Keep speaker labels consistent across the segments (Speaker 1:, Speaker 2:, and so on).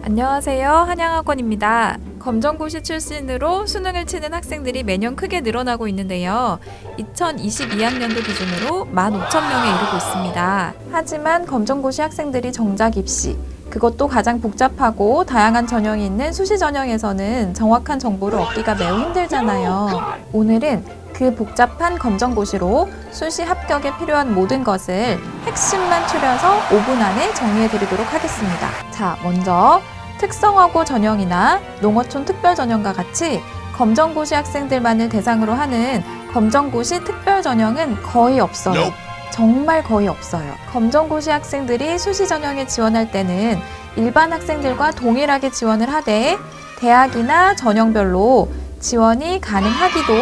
Speaker 1: 안녕하세요. 한양학원입니다. 검정고시 출신으로 수능을 치는 학생들이 매년 크게 늘어나고 있는데요. 2022학년도 기준으로 15,000명에 이르고 있습니다. 하지만 검정고시 학생들이 정작 입시, 그것도 가장 복잡하고 다양한 전형이 있는 수시 전형에서는 정확한 정보를 얻기가 매우 힘들잖아요. 오늘은 그 복잡한 검정고시로 수시 합격에 필요한 모든 것을 핵심만 추려서 5분 안에 정리해 드리도록 하겠습니다. 자, 먼저 특성화고 전형이나 농어촌 특별 전형과 같이 검정고시 학생들만을 대상으로 하는 검정고시 특별 전형은 거의 없어요. 정말 거의 없어요. 검정고시 학생들이 수시 전형에 지원할 때는 일반 학생들과 동일하게 지원을 하되 대학이나 전형별로 지원이 가능하기도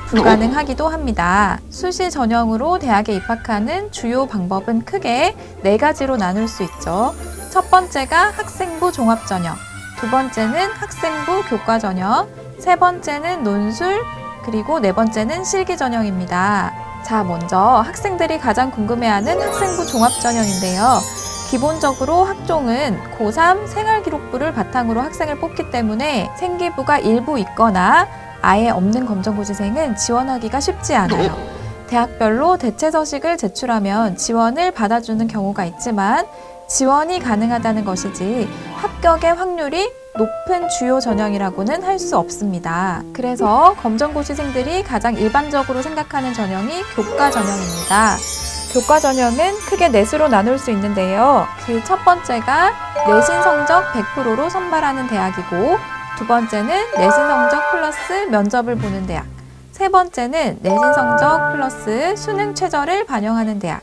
Speaker 1: 불가능하기도 합니다. 수시 전형으로 대학에 입학하는 주요 방법은 크게 4가지로 나눌 수 있죠. 첫 번째가 학생부 종합전형, 두 번째는 학생부 교과전형, 세 번째는 논술, 그리고 네 번째는 실기전형입니다. 자, 먼저 학생들이 가장 궁금해하는 학생부 종합전형인데요. 기본적으로 학종은 고3 생활기록부를 바탕으로 학생을 뽑기 때문에 생기부가 일부 있거나 아예 없는 검정고시생은 지원하기가 쉽지 않아요. 대학별로 대체서식을 제출하면 지원을 받아주는 경우가 있지만 지원이 가능하다는 것이지 합격의 확률이 높은 주요 전형이라고는 할 수 없습니다. 그래서 검정고시생들이 가장 일반적으로 생각하는 전형이 교과 전형입니다. 교과 전형은 크게 넷으로 나눌 수 있는데요. 그 첫 번째가 내신 성적 100%로 선발하는 대학이고, 두 번째는 내신 성적 플러스 면접을 보는 대학, 세 번째는 내신 성적 플러스 수능 최저를 반영하는 대학,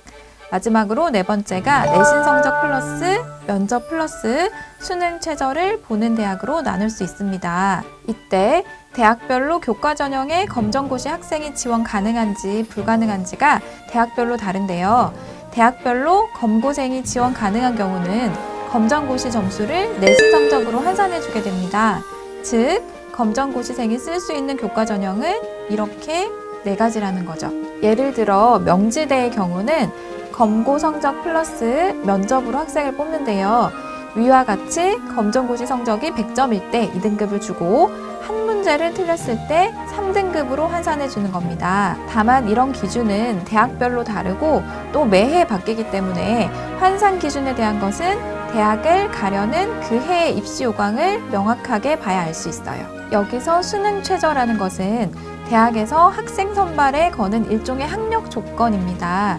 Speaker 1: 마지막으로 네 번째가 내신 성적 플러스 면접 플러스 수능 최저를 보는 대학으로 나눌 수 있습니다. 이때 대학별로 교과 전형에 검정고시 학생이 지원 가능한지 불가능한지가 대학별로 다른데요. 대학별로 검고생이 지원 가능한 경우는 검정고시 점수를 내신 성적으로 환산해주게 됩니다. 즉, 검정고시생이 쓸 수 있는 교과 전형은 이렇게 4가지라는 거죠. 예를 들어 명지대의 경우는 검고 성적 플러스 면접으로 학생을 뽑는데요. 위와 같이 검정고시 성적이 100점일 때 2등급을 주고 한 문제를 틀렸을 때 3등급으로 환산해 주는 겁니다. 다만 이런 기준은 대학별로 다르고 또 매해 바뀌기 때문에 환산 기준에 대한 것은 대학을 가려는 그 해의 입시 요강을 명확하게 봐야 알 수 있어요. 여기서 수능 최저라는 것은 대학에서 학생 선발에 거는 일종의 학력 조건입니다.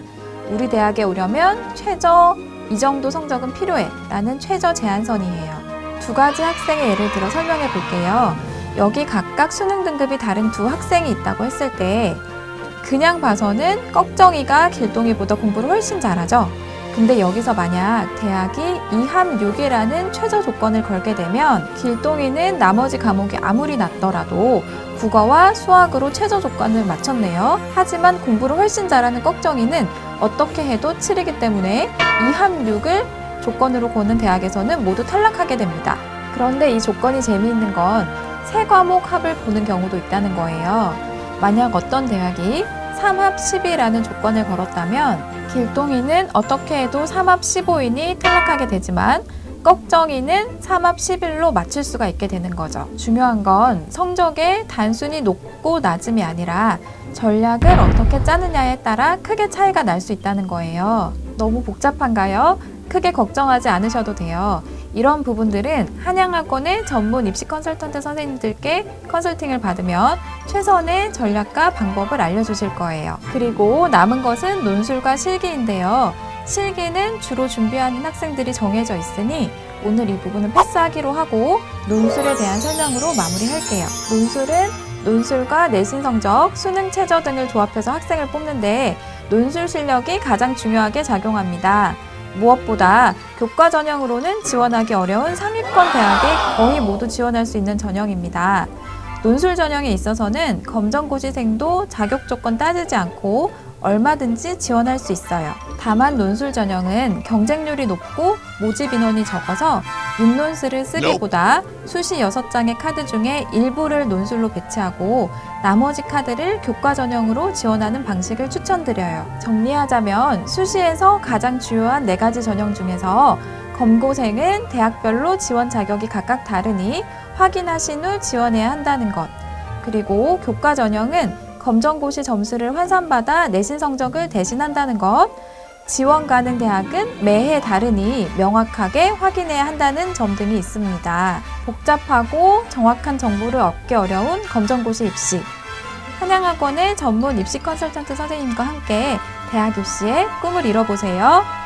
Speaker 1: 우리 대학에 오려면 최저 이 정도 성적은 필요해 라는 최저 제한선이에요. 2가지 학생의 예를 들어 설명해 볼게요. 여기 각각 수능 등급이 다른 두 학생이 있다고 했을 때 그냥 봐서는 꺽정이가 길동이보다 공부를 훨씬 잘하죠. 근데 여기서 만약 대학이 2함 6이라는 최저 조건을 걸게 되면 길동이는 나머지 과목이 아무리 낮더라도 국어와 수학으로 최저 조건을 맞췄네요. 하지만 공부를 훨씬 잘하는 꺽정이는 어떻게 해도 7이기 때문에 2함 6을 조건으로 고는 대학에서는 모두 탈락하게 됩니다. 그런데 이 조건이 재미있는 건 3과목 합을 보는 경우도 있다는 거예요. 만약 어떤 대학이 3합 10이라는 조건을 걸었다면 길동이는 어떻게 해도 3합 15이니 탈락하게 되지만 꺽정이는 3합 11로 맞출 수가 있게 되는 거죠. 중요한 건 성적의 단순히 높고 낮음이 아니라 전략을 어떻게 짜느냐에 따라 크게 차이가 날 수 있다는 거예요. 너무 복잡한가요? 크게 걱정하지 않으셔도 돼요. 이런 부분들은 한양학원의 전문 입시 컨설턴트 선생님들께 컨설팅을 받으면 최선의 전략과 방법을 알려주실 거예요. 그리고 남은 것은 논술과 실기인데요. 실기는 주로 준비하는 학생들이 정해져 있으니 오늘 이 부분은 패스하기로 하고 논술에 대한 설명으로 마무리할게요. 논술은 논술과 내신 성적, 수능 최저 등을 조합해서 학생을 뽑는데 논술 실력이 가장 중요하게 작용합니다. 무엇보다 교과 전형으로는 지원하기 어려운 상위권 대학에 거의 모두 지원할 수 있는 전형입니다. 논술 전형에 있어서는 검정고시생도 자격 조건 따지지 않고 얼마든지 지원할 수 있어요. 다만 논술 전형은 경쟁률이 높고 모집 인원이 적어서 윤논술을 쓰기보다 수시 6장의 카드 중에 일부를 논술로 배치하고 나머지 카드를 교과 전형으로 지원하는 방식을 추천드려요. 정리하자면 수시에서 가장 주요한 4가지 전형 중에서 검고생은 대학별로 지원 자격이 각각 다르니 확인하신 후 지원해야 한다는 것. 그리고 교과 전형은 검정고시 점수를 환산받아 내신 성적을 대신한다는 것. 지원 가능 대학은 매해 다르니 명확하게 확인해야 한다는 점 등이 있습니다. 복잡하고 정확한 정보를 얻기 어려운 검정고시 입시. 한양학원의 전문 입시 컨설턴트 선생님과 함께 대학 입시의 꿈을 이뤄보세요.